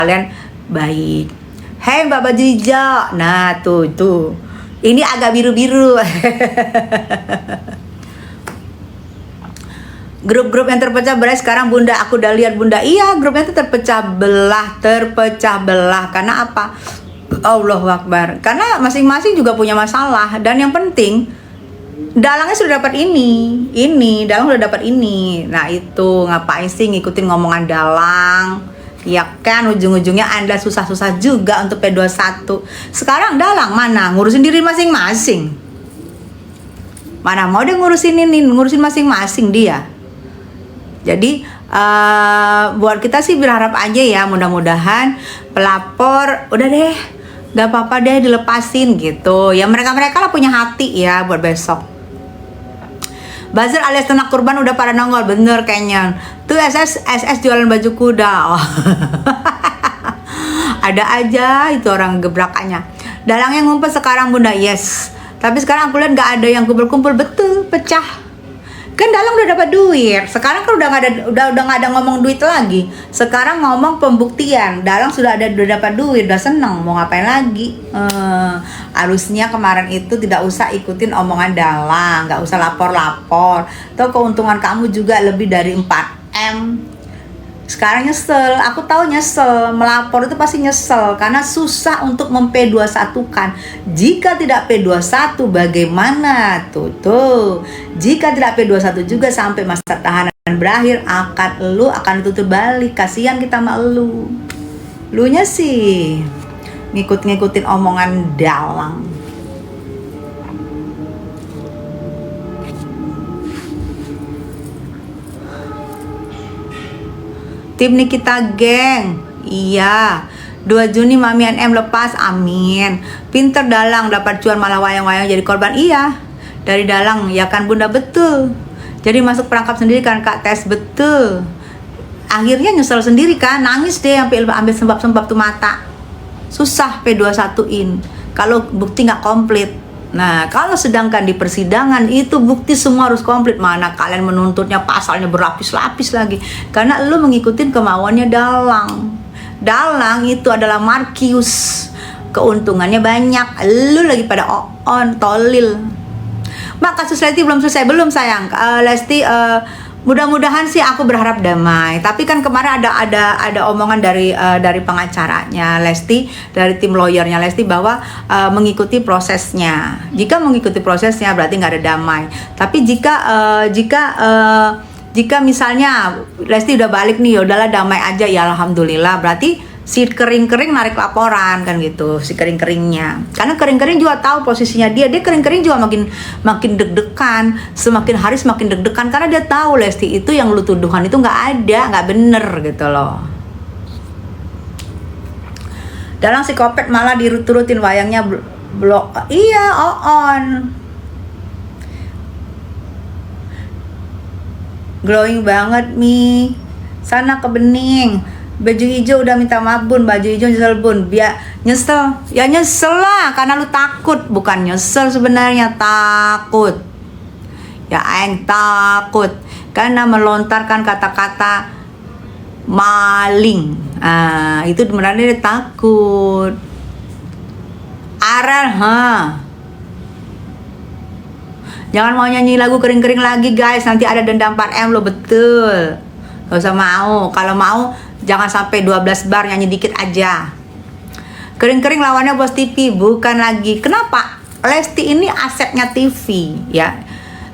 kalian baik. Hei Mbak baju hijau. Nah tuh. Ini agak biru-biru. Grup-grup yang terpecah belah sekarang Bunda, aku udah lihat Bunda. Iya, grupnya itu terpecah belah. Karena apa? Allahu Akbar. Karena masing-masing juga punya masalah. Dan yang penting, dalangnya sudah dapat ini, dalang sudah dapat ini. Nah itu, ngapain sih ngikutin ngomongan dalang? Ya kan, ujung-ujungnya Anda susah-susah juga untuk P21. Sekarang dalang mana? Ngurusin diri masing-masing. Mana mau dia ngurusin masing-masing dia. Jadi buat kita sih berharap aja ya, mudah-mudahan pelapor udah deh, gak apa-apa deh dilepasin gitu. Ya mereka lah punya hati ya buat besok. Buzzer alias ternak kurban udah pada nongol, bener kayaknya. Tuh SS jualan baju kuda. Oh. Ada aja itu orang gebrakannya. Dalangnya ngumpet sekarang Bunda, yes. Tapi sekarang aku lihat gak ada yang kumpul-kumpul, betul, pecah. Kan dalang udah dapat duit. Sekarang kan udah nggak ada ngomong duit lagi. Sekarang ngomong pembuktian. Dalang udah dapat duit, udah seneng, mau ngapain lagi? Harusnya kemarin itu tidak usah ikutin omongan dalang, nggak usah lapor-lapor. Tuh keuntungan kamu juga lebih dari 4M. Sekarang nyesel, aku tahu nyesel, melapor itu pasti nyesel karena susah untuk mem-P21 kan. Jika tidak P21 bagaimana? Tuh. Jika tidak P21 juga sampai masa tahanan berakhir, lu akan ditutup balik. Kasihan kita sama lu. Lunya sih ngikutin omongan dalang. Tim Nikita geng. Iya. 2 Juni Mami NM lepas, amin. Pinter dalang, dapat cuan malah wayang-wayang jadi korban. Iya. Dari dalang, ya kan Bunda, betul. Jadi masuk perangkap sendiri kan Kak Tes, betul. Akhirnya nyesel sendiri kan, nangis deh sampai ambil sembab-sembab tuh mata. Susah P21-in kalau bukti nggak komplit. Nah, kalau sedangkan di persidangan itu bukti semua harus komplit. Mana kalian menuntutnya pasalnya berlapis-lapis lagi. Karena lu mengikuti kemauannya dalang. Dalang itu adalah Markius. Keuntungannya banyak. Lu lagi pada tolil. Mak, kasus Lesti belum selesai. Belum sayang. Lesti mudah-mudahan sih aku berharap damai. Tapi kan kemarin ada omongan dari pengacaranya Lesti, dari tim lawyernya Lesti bahwa mengikuti prosesnya. Jika mengikuti prosesnya berarti nggak ada damai. Tapi jika misalnya Lesti udah balik nih, udahlah damai aja ya alhamdulillah. Berarti si kering-kering narik laporan kan gitu, si kering-keringnya. Karena kering-kering juga tahu posisinya dia kering-kering juga makin deg-degan, semakin hari semakin deg-degan karena dia tahu Lesti itu yang lu tuduhan itu nggak bener gitu loh. Dalang psikopat malah diturut-turutin wayangnya blok. Iya, on. Glowing banget Mi. Sana ke Bening. Baju hijau udah minta maaf Bun, baju hijau nyesel Bun. Biar nyesel, ya nyesel lah karena lu takut, bukan nyesel sebenarnya, takut. Ya aing takut karena melontarkan kata-kata maling. Itu sebenarnya dia takut. Aral, jangan mau nyanyi lagu kering-kering lagi guys, nanti ada denda 4M lo, betul. Gak usah mau, kalau mau jangan sampai 12 bar, nyanyi dikit aja. Kering-kering lawannya Bos TV, bukan lagi. Kenapa? Lesti ini asetnya TV ya.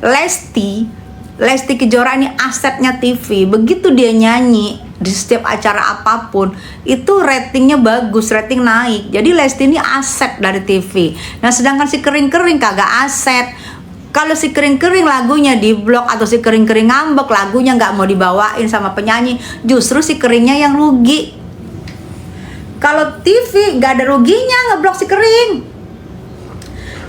Lesti Kejora ini asetnya TV. Begitu dia nyanyi di setiap acara apapun, itu ratingnya bagus, rating naik. Jadi Lesti ini aset dari TV. Nah sedangkan si kering-kering kagak aset. Kalau si kering-kering lagunya di blok atau si kering-kering ngambek, lagunya nggak mau dibawain sama penyanyi, justru si keringnya yang rugi. Kalau TV nggak ada ruginya ngeblok si kering.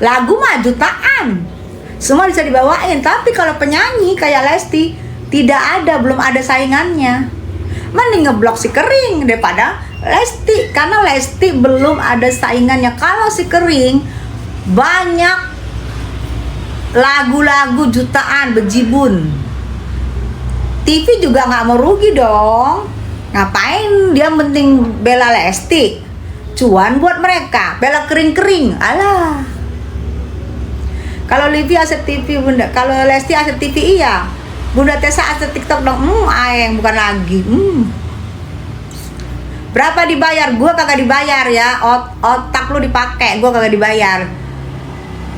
Lagu mah jutaan, semua bisa dibawain. Tapi kalau penyanyi kayak Lesti tidak ada, belum ada saingannya. Mending ngeblok si kering daripada Lesti, karena Lesti belum ada saingannya. Kalau si kering banyak lagu-lagu jutaan bejibun, TV juga nggak mau rugi dong. Ngapain dia penting bela Lesti? Cuan buat mereka, bela kering-kering. Alah. Kalau Livi aset TV bunda, kalau Lesti aset TV iya. Bunda Tessa aset TikTok dong. Aeng bukan lagi. Berapa dibayar? Gua kagak dibayar ya. Otak lu dipakai, gua kagak dibayar.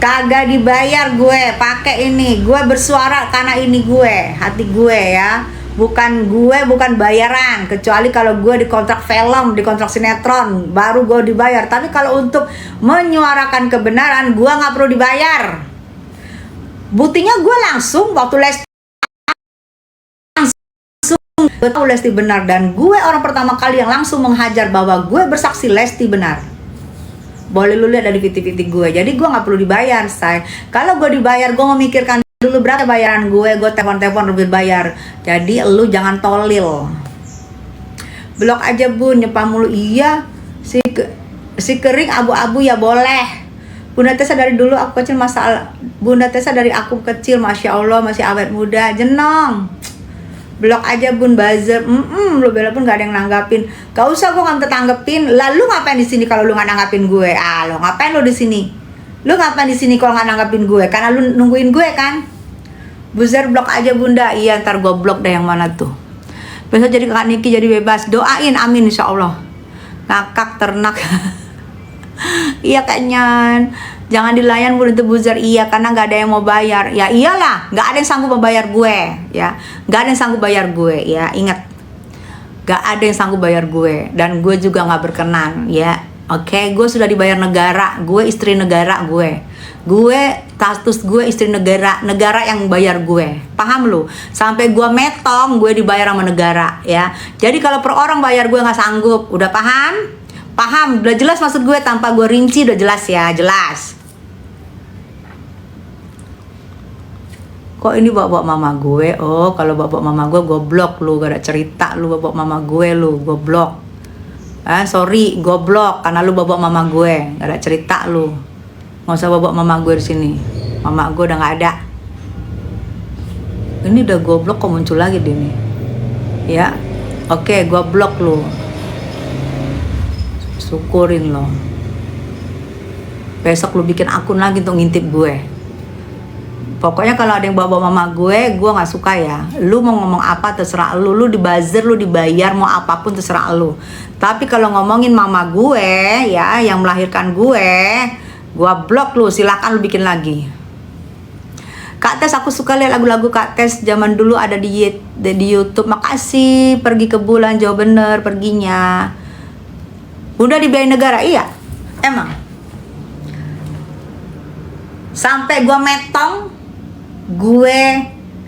Kagak dibayar gue, pakai ini. Gue bersuara karena ini gue, hati gue ya. Bukan bayaran, kecuali kalau gue dikontrak film, dikontrak sinetron, baru gue dibayar. Tapi kalau untuk menyuarakan kebenaran, gue nggak perlu dibayar. Buktinya gue langsung waktu Lesti gue tahu Lesti benar, dan gue orang pertama kali yang langsung menghajar bahwa gue bersaksi Lesti benar. Boleh lu lihat dari video-video gue. Jadi gue nggak perlu dibayar, say. Kalau gue dibayar, gue memikirkan dulu berapa bayaran gue telepon lebih bayar. Jadi lu jangan tolil. Blok aja bun, nyepam mulu. Iya, si kering abu-abu ya boleh. Bunda Tessa dari dulu aku kecil masalah. Bunda Tessa dari aku kecil, masya Allah masih awet muda. Jenong. Blok aja bun, buzzer. Lu bela pun gak ada yang nanggapin. Gak usah, gue gak tanggepin. Lalu ngapain di sini kalau lu gak nanggapin gue? Lo ngapain lu di sini? Lu ngapain di sini kalau gak nanggapin gue? Karena lu nungguin gue kan? Buzzer blok aja bunda. Iya, ntar gue blok deh yang mana tuh. Besok jadi Kak Niki jadi bebas. Doain, amin insya Allah. Ngakak ternak. Iya kayaknya. Jangan dilayan bun itu buzzer. Iya, karena gak ada yang mau bayar. Ya iyalah, gak ada yang sanggup membayar gue. Ya, gak ada yang sanggup bayar gue. Ya, ingat, gak ada yang sanggup bayar gue. Dan gue juga gak berkenan. Ya, oke, gue sudah dibayar negara. Gue istri negara gue. Gue status gue istri negara. Negara yang bayar gue. Paham lu? Sampai gue metong, gue dibayar sama negara. Ya, jadi kalau per orang bayar gue gak sanggup. Udah paham? Paham? Udah jelas maksud gue tanpa gue rinci. Udah jelas ya, jelas. Kok ini bawa mama gue? Oh, kalau bawa mama gue blok lu, gak ada cerita lu bawa mama gue lu, gue blok. Sorry, gue blok karena lu bawa mama gue, gak ada cerita lu. Nggak usah bawa mama gue di sini. Mama gue udah nggak ada. Ini udah gue blok kok muncul lagi deh nih. Ya, oke, gue blok lu. Syukurin lo. Besok lu bikin akun lagi untuk ngintip gue. Pokoknya kalau ada yang bawa mama gue nggak suka ya. Lu mau ngomong apa terserah lu. Lu dibuzzer, lu dibayar, mau apapun terserah lu. Tapi kalau ngomongin mama gue ya, yang melahirkan gue blok lu. Silakan lu bikin lagi. Kak Tes, aku suka lihat lagu-lagu Kak Tes zaman dulu ada di YouTube. Makasih. Pergi ke bulan, jauh bener perginya. Udah dibiayain negara, iya. Emang. Sampai gue metong, gue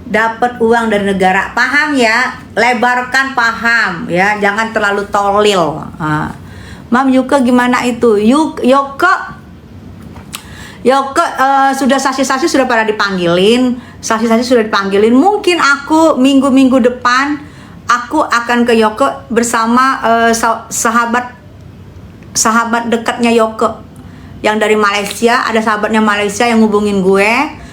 dapat uang dari negara. Paham ya? Lebarkan paham ya, jangan terlalu tolil. Mam, Yuka gimana itu? Yoka sudah saksi-saksi sudah pada dipanggilin. Saksi-saksi sudah dipanggilin. Mungkin aku minggu depan aku akan ke Yoka bersama sahabat dekatnya Yoka yang dari Malaysia. Ada sahabatnya Malaysia yang hubungin gue.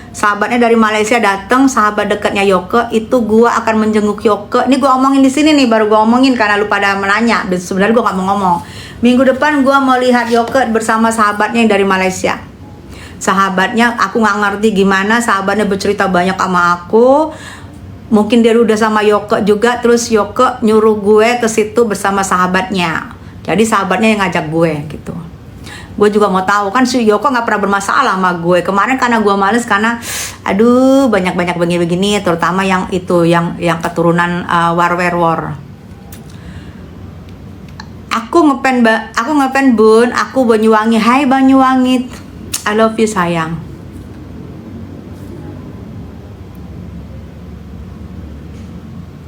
Sahabatnya dari Malaysia datang, sahabat dekatnya Yoke. Itu gue akan menjenguk Yoke. Ini gue omongin di sini nih, baru gue omongin karena lu pada menanya. Sebenarnya gue gak mau ngomong. Minggu depan gue mau lihat Yoke bersama sahabatnya yang dari Malaysia. Sahabatnya aku nggak ngerti gimana. Sahabatnya bercerita banyak sama aku. Mungkin dia udah sama Yoke juga. Terus Yoke nyuruh gue ke situ bersama sahabatnya. Jadi sahabatnya yang ngajak gue gitu. Gue juga mau tahu kan si Yoko nggak pernah bermasalah sama gue kemarin karena gue males karena aduh banyak begini terutama yang itu yang keturunan war. Aku ngepen bun, aku Banyuwangi. Hai Banyuwangi, I love you sayang.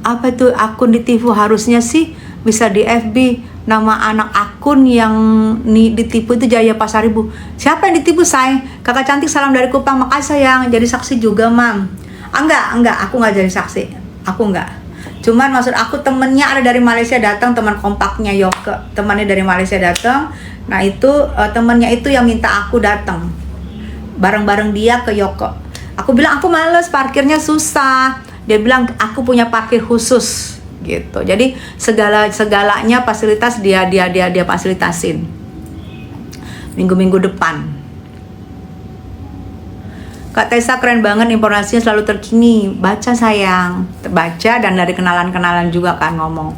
Apa tuh akun di TV harusnya sih bisa di FB. Nama anak akun yang ditipu itu Jaya Pasaribu. Siapa yang ditipu, say? Kakak cantik salam dari Kupang. Makasih sayang. Jadi saksi juga, Mam. Enggak. Aku nggak jadi saksi. Aku enggak. Cuman maksud aku temennya ada dari Malaysia datang, teman kompaknya Yoke. Temannya dari Malaysia datang. Nah itu temennya itu yang minta aku datang. Bareng-bareng dia ke Yoke. Aku bilang aku males, parkirnya susah. Dia bilang aku punya parkir khusus. gitu. Jadi segalanya fasilitas dia fasilitasin minggu-minggu depan. Kak Tessa keren banget, informasinya selalu terkini. Baca sayang, baca, dan dari kenalan-kenalan juga kan ngomong.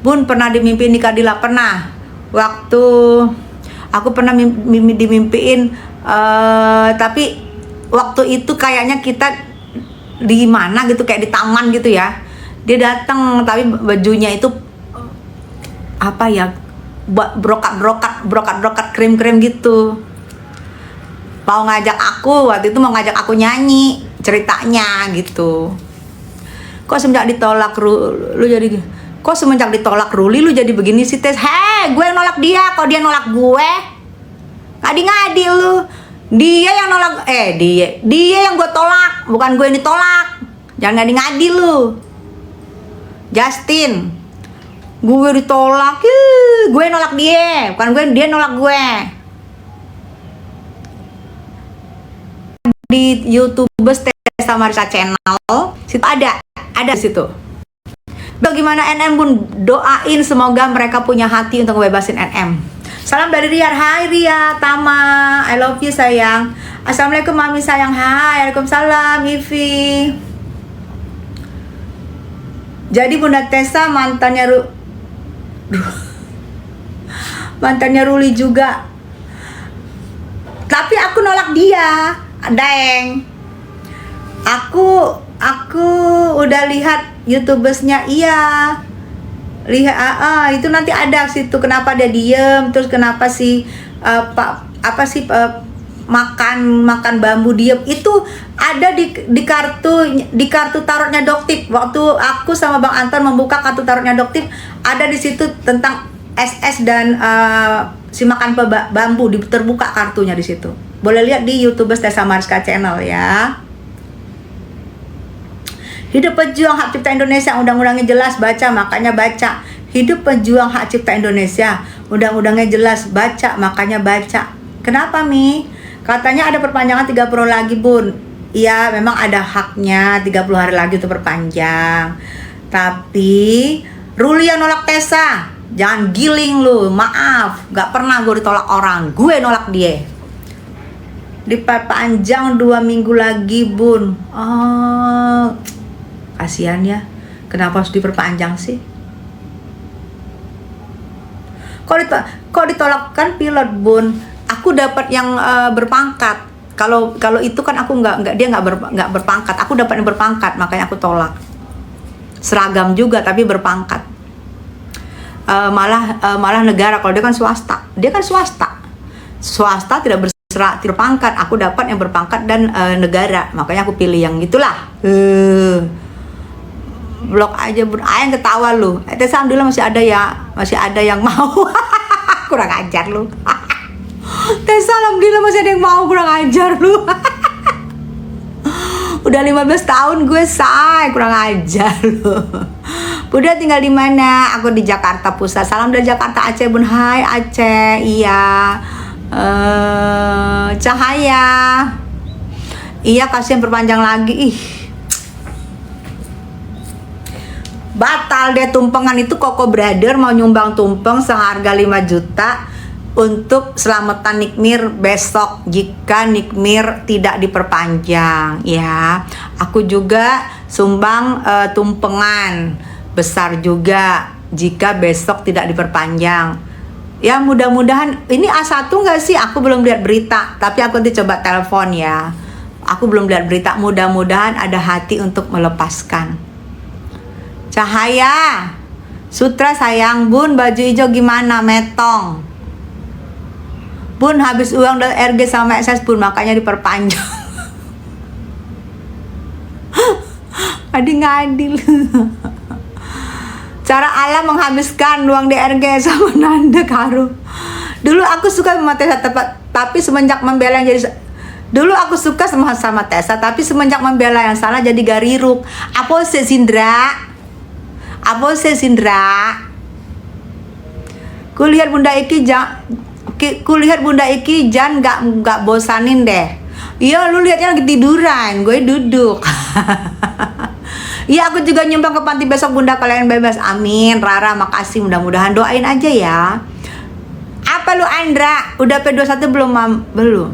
Bun, pernah dimimpiin nikah Dila? Pernah. Waktu aku pernah dimimpiin, tapi waktu itu kayaknya kita di mana gitu, kayak di taman gitu ya. Dia datang, tapi bajunya itu apa ya, brokat krim gitu. Mau ngajak aku, waktu itu mau ngajak aku nyanyi ceritanya gitu. Kok semenjak ditolak lu jadi, kok semenjak ditolak Ruli lu jadi begini sih Tes? Hei, gue yang nolak dia, kok dia nolak gue? Ngadi-ngadi lu. Dia yang nolak, dia yang gue tolak, bukan gue yang ditolak. Jangan ngadi-ngadi lu, Justin. Gue ditolak, gue nolak dia, bukan dia nolak gue. Di YouTube Tessa Marissa Channel, situ ada di situ. Bagaimana NM Bun? Doain semoga mereka punya hati untuk ngebebasin NM. Salam dari Ria. Hai Ria, Tama, I love you sayang. Assalamualaikum Mami sayang. Hai, Waalaikumsalam Ivi. Jadi Bunda Tessa mantannya Ruli juga. Tapi aku nolak dia. Daeng. Aku udah lihat YouTubersnya, iya. Lihat itu nanti ada situ kenapa dia diem, terus kenapa sih makan bambu diem. Itu ada di kartu tarotnya Doktip. Waktu aku sama Bang Anton membuka kartu tarotnya Doktip, ada di situ tentang SS dan si makan bambu, terbuka kartunya di situ. Boleh lihat di YouTube Tessa Marissa Channel ya. Hidup pejuang hak cipta Indonesia, undang-undangnya jelas, baca, makanya baca. Hidup pejuang hak cipta Indonesia, undang-undangnya jelas, baca, makanya baca. Kenapa Mi? Katanya ada perpanjangan 30 lagi Bun. Iya, memang ada haknya 30 hari lagi untuk perpanjang. Tapi Ruli yang nolak Tessa. Jangan giling lu, maaf, gak pernah gue ditolak orang, gue nolak dia. Diperpanjang 2 minggu lagi Bun. Oh, kasihan ya, kenapa harus diperpanjang sih? Kok ditolak? Kan pilot Bun. Aku dapat yang berpangkat. Kalau itu kan aku dia nggak berpangkat. Aku dapat yang berpangkat, makanya aku tolak. Seragam juga tapi berpangkat. Malah negara. Kalau dia kan swasta. Swasta tidak berpangkat. Aku dapat yang berpangkat dan negara, makanya aku pilih yang itulah. Blok aja Bun. Ayang ketawa lu. Tessa alhamdulillah masih ada yang mau. Kurang ajar lu. Tessa alhamdulillah masih ada yang mau, kurang ajar lu. Udah 15 tahun gue kurang ajar lu. Udah tinggal di mana? Aku di Jakarta Pusat. Salam dari Jakarta Aceh Bun. Hai Aceh. Iya. Cahaya. Iya, kasihan perpanjang lagi. Ih. Batal deh tumpengan itu. Koko Brother mau nyumbang tumpeng seharga 5 juta untuk selamatan Nikmir besok jika Nikmir tidak diperpanjang ya. Aku juga sumbang tumpengan besar juga jika besok tidak diperpanjang. Ya mudah-mudahan ini A1 nggak sih? Aku belum lihat berita, tapi aku nanti coba telepon ya. Aku belum lihat berita, mudah-mudahan ada hati untuk melepaskan. Cahaya, Sutra sayang Bun, baju hijau gimana? Metong. Bun, habis uang dari RG sama SS Bun, makanya diperpanjang. Ngadi-ngadi. Cara Allah menghabiskan uang DRG sama Nanda Karu. Dulu aku suka sama Tessa, tapi semenjak membela yang jadi. Dulu aku suka sama Tessa, tapi semenjak membela yang salah jadi gariruk. Apa sih Sindra? Kulihat Bunda Iki jangan nggak bosanin deh. Iya, lu lihatnya lagi tiduran, gue duduk. Iya, aku juga nyumbang ke panti besok Bunda, kalian bebas. Amin. Rara, makasih, mudah-mudahan, doain aja ya. Apa lu Andra? Udah P21 belum, Mam? Belum.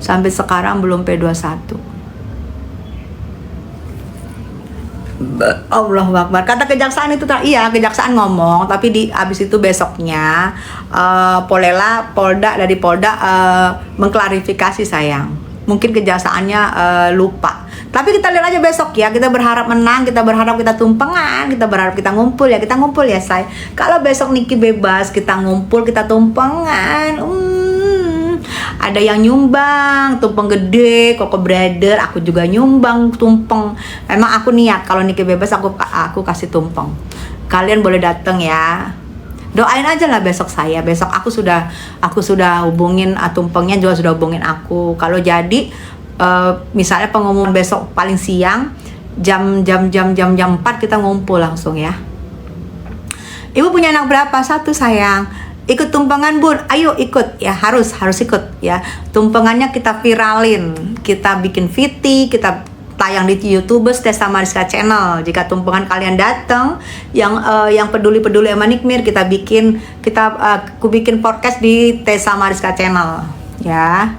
Sampai sekarang belum P21. Allahu Akbar. Kata kejaksaan itu, iya kejaksaan ngomong, tapi abis itu besoknya Polda dari Polda mengklarifikasi sayang. Mungkin kejaksaannya lupa. Tapi kita lihat aja besok ya. Kita berharap menang, kita berharap kita tumpengan, kita berharap kita ngumpul ya say. Kalau besok Niki bebas, kita ngumpul, kita tumpengan. Ada yang nyumbang tumpeng gede, Koko Brother, aku juga nyumbang tumpeng. Memang aku niat kalau Niki bebas aku kasih tumpeng. Kalian boleh datang ya. Doain aja lah besok saya. Besok aku sudah hubungin tumpengnya juga sudah hubungin aku. Kalau jadi misalnya pengumuman besok paling siang jam 4 kita ngumpul langsung ya. Ibu punya anak berapa? 1 sayang. Ikut tumpengan Bun, ayo ikut ya, harus ikut ya. Tumpengannya kita viralin, kita bikin VT, kita tayang di YouTube Tessa Mariska Channel. Jika tumpengan kalian datang yang peduli sama Nikmir, aku bikin podcast di Tessa Mariska Channel ya.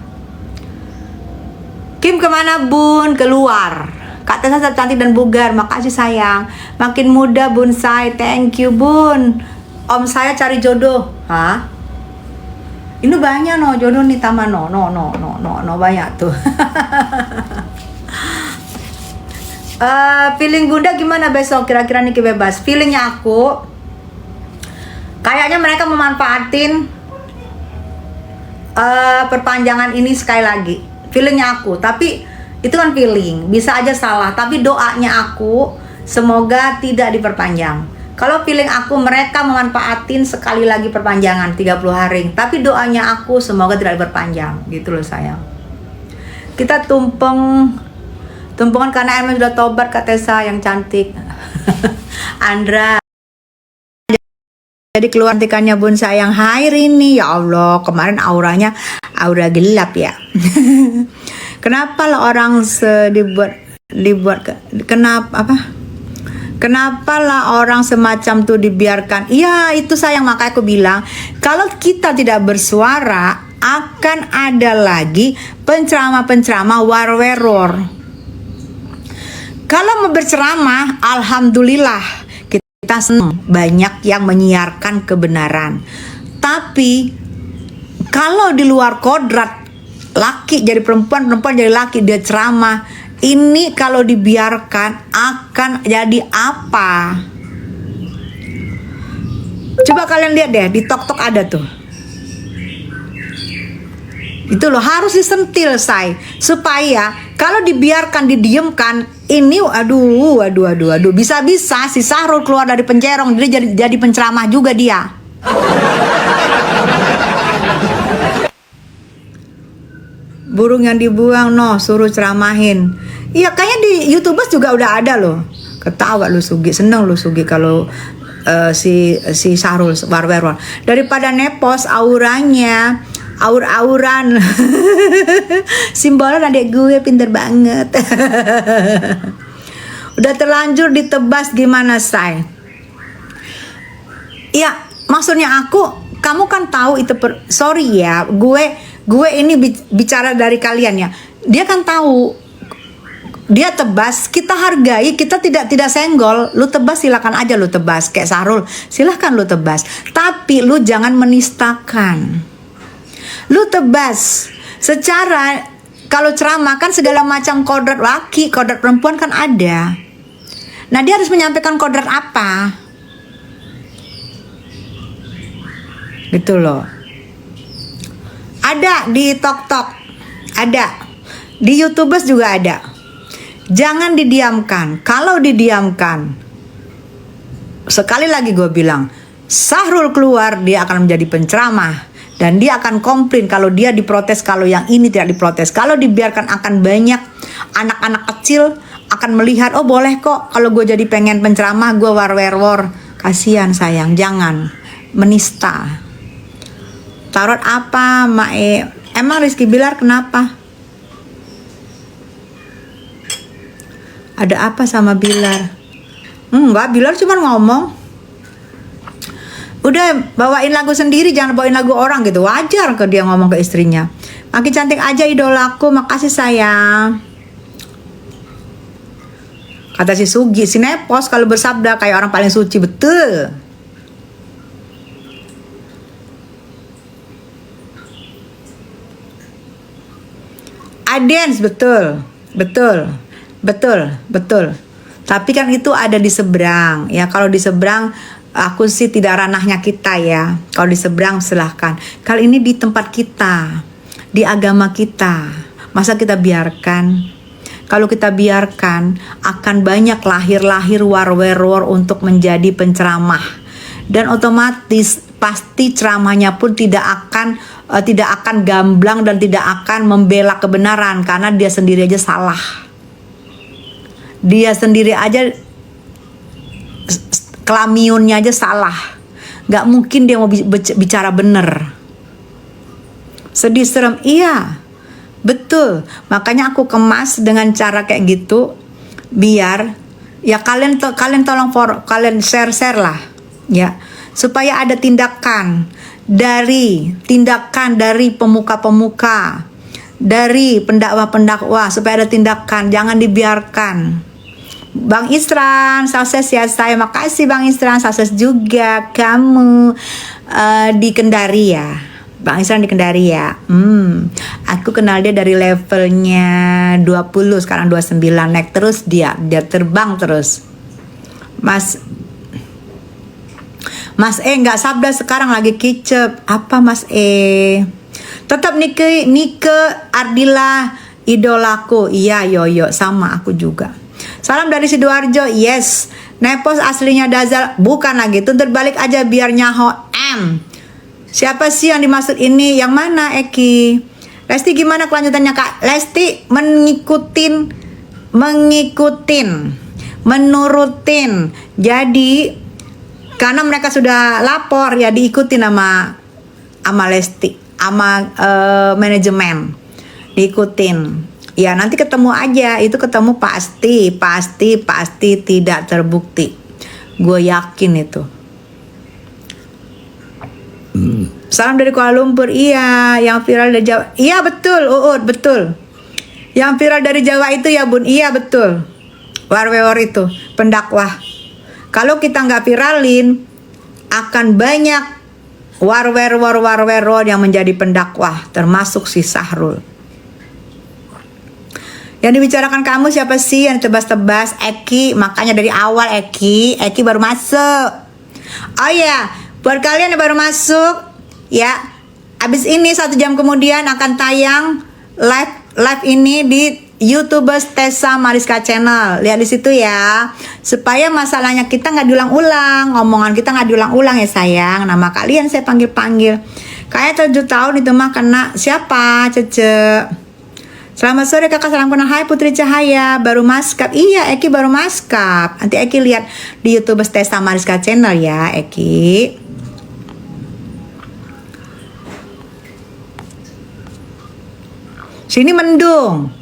Kim kemana Bun? Keluar. Kak Tessa cantik dan bugar, makasih sayang. Makin muda Bun Say, thank you Bun. Om saya cari jodoh. Hah? Ini banyak jodoh nih taman no banyak tuh. Feeling Bunda gimana besok kira-kira Niki bebas? Feelingnya aku kayaknya mereka memanfaatin perpanjangan ini sekali lagi. Feelingnya aku, tapi itu kan feeling, bisa aja salah. Tapi doanya aku semoga tidak diperpanjang. Kalau feeling aku mereka memanfaatin sekali lagi perpanjangan 30 hari. Tapi doanya aku semoga tidak diperpanjang. Gitu loh sayang. Kita tumpengan karena Emma sudah tobat Kak Tessa yang cantik. Andra. Jadi keluar tikannya Bun sayang Hai Rini. Ya Allah, kemarin auranya aura gelap ya. Kenapa lah orang Kenapa lah orang semacam tuh dibiarkan? Iya itu sayang, makanya aku bilang kalau kita tidak bersuara akan ada lagi penceramah war-weror. Kalau mau berceramah, alhamdulillah kita senang banyak yang menyiarkan kebenaran. Tapi kalau di luar kodrat, laki jadi perempuan, perempuan jadi laki, dia ceramah. Ini kalau dibiarkan akan jadi apa? Coba kalian lihat deh, di TokTok ada tuh. Itu loh harus disentil say, supaya kalau dibiarkan didiamkan ini aduh bisa-bisa si Sahrul keluar dari pencerong jadi penceramah juga dia. Burung yang dibuang suruh ceramahin. Iya kayaknya di YouTubers juga udah ada loh. Ketawa lu Sugi, seneng lu Sugi kalau si Sahrul war-weror. Daripada nepos auranya, aur-auran. Simbolan adek gue pinter banget. Udah terlanjur ditebas gimana say? Iya, maksudnya kamu kan tahu itu sorry ya, gue ini bicara dari kalian ya. Dia kan tahu. Dia tebas, kita hargai, kita tidak senggol. Lu tebas silakan aja lu tebas kayak Sahrul. Silahkan lu tebas. Tapi lu jangan menistakan. Lu tebas. Secara kalau ceramah kan segala macam kodrat laki, kodrat perempuan kan ada. Nah, dia harus menyampaikan kodrat apa? Gitu loh. Ada di TokTok. Ada. Di YouTubers juga ada. Jangan didiamkan. Kalau didiamkan, sekali lagi gue bilang, Sahrul keluar dia akan menjadi penceramah dan dia akan komplain kalau dia diprotes, kalau yang ini tidak diprotes. Kalau dibiarkan akan banyak anak-anak kecil akan melihat, oh boleh kok kalau gue jadi pengen penceramah gue war-weror. Kasihan sayang, jangan menista. Tarot apa Mae? Emang Rizky Bilar kenapa? Ada apa sama Bilar? Enggak, Bilar cuma ngomong. Udah bawain lagu sendiri, jangan bawain lagu orang gitu. Wajar ke dia ngomong ke istrinya. Makin cantik aja idolaku, makasih sayang. Kata si Sugi, si Nepos kalau bersabda kayak orang paling suci, betul. Adens, betul. Tapi kan itu ada di seberang. Ya kalau di seberang, aku sih tidak ranahnya kita ya. Kalau di seberang silahkan. Kali ini di tempat kita, di agama kita. Masa kita biarkan? Kalau kita biarkan, akan banyak lahir-lahir war-weror untuk menjadi penceramah. Dan otomatis pasti ceramahnya pun tidak akan gamblang dan tidak akan membela kebenaran, karena dia sendiri aja salah. Dia sendiri aja kelamiunnya aja salah. Gak mungkin dia mau bicara bener. Sedih serem, iya. Betul, makanya aku kemas dengan cara kayak gitu, biar ya kalian tolong kalian share lah ya, supaya ada tindakan dari pemuka-pemuka, dari pendakwah-pendakwah, supaya ada tindakan, jangan dibiarkan. Bang Isran, sukses ya saya, makasih Bang Isran, sukses juga kamu di Kendari ya. Bang Isran di Kendari ya. Aku kenal dia dari levelnya 20, sekarang 29, naik terus dia terbang terus. Mas nggak sabda sekarang lagi kicep. Apa Mas Tetap Nike Ardila idolaku. Iya Yoyo, sama aku juga. Salam dari Sidoarjo. Yes. Nepos aslinya Dazal, bukan lagi. Tuntut balik aja biar nyaho Siapa sih yang dimaksud ini? Yang mana Eki? Lesti gimana kelanjutannya Kak? Lesti menurutin. Jadi karena mereka sudah lapor ya, diikutin sama Lesti, sama manajemen, diikutin. Ya nanti ketemu aja, itu ketemu pasti tidak terbukti. Gue yakin itu. Salam dari Kuala Lumpur. Iya, yang viral dari Jawa. Iya betul, betul. Yang viral dari Jawa itu ya Bun. Iya betul. War-war itu pendakwah. Kalau kita nggak viralin, akan banyak war-war yang menjadi pendakwah, termasuk si Sahrul. Yang dibicarakan kamu siapa sih yang tebas-tebas? Eki, makanya dari awal Eki baru masuk. Oh ya, buat kalian yang baru masuk ya, abis ini 1 jam kemudian akan tayang live ini di YouTube Tessa Mariska Channel. Lihat di situ ya, supaya masalahnya kita nggak diulang-ulang, ngomongan kita nggak diulang-ulang ya sayang. Nama kalian saya panggil-panggil kayak 7 tahun itu mah kena siapa? Cece. Selamat sore kakak, salam kenal. Hai Putri Cahaya, baru maskap. Iya Eki baru maskap. Nanti Eki lihat di YouTube Tessa Mariska Channel ya Eki. Sini mendung.